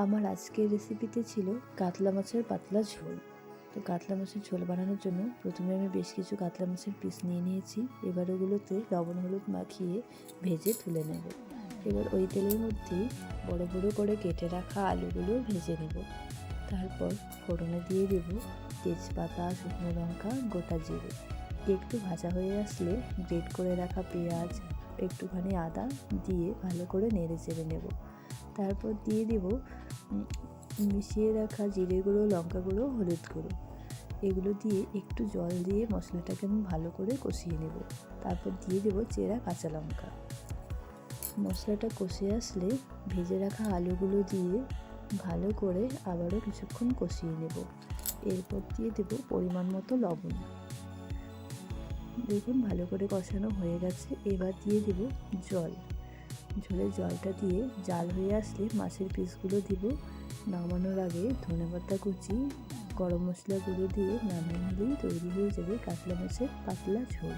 আমার আজকের রেসিপিতে ছিল কাতলা মাছের পাতলা ঝোল। তো কাতলা মাছের ঝোল বানানোর জন্য প্রথমে আমি বেশ কিছু কাতলা মাছের পিস নিয়ে নিয়েছি। এবার ওগুলোতে লবণ হলুদ মাখিয়ে ভেজে তুলে নেব। এবার ওই তেলের মধ্যেই বড় বড় করে কেটে রাখা আলুগুলো ভেজে নেব। তারপর ফোড়নে দিয়ে দেব তেজপাতা, শুকনো লঙ্কা, গোটা জিরে। একটু ভাজা হয়ে আসলে গ্রেট করে রাখা পেঁয়াজ, একটুখানি আদা দিয়ে ভালো করে নেড়ে চেড়ে নেব। তারপর দিয়ে দেব মিশিয়ে রাখা জিরে গুঁড়ো, লঙ্কা গুঁড়ো, হলুদ গুঁড়ো। এগুলো দিয়ে একটু জল দিয়ে মশলাটাকে আমি ভালো করে কষিয়ে নেব। তারপর দিয়ে দেব চেরা কাঁচা লঙ্কা। মশলাটা কষে আসলে ভেজে রাখা আলুগুলো দিয়ে ভালো করে আবারও কিছুক্ষণ কষিয়ে নেব। এরপর দিয়ে দেব পরিমাণ মতো লবণ। দেখুন ভালো করে কষানো হয়ে গেছে। এবার দিয়ে দেব জল। ঝোলের জলটা দিয়ে জাল হয়ে আসলে মাছের পিসগুলো দিব। নামানোর আগে ধনেপাতা কুচি, গরম মশলা গুঁড়ো দিয়ে নামিয়ে নিলেই তৈরি হয়ে যাবে কাতলা মাছের পাতলা ঝোল।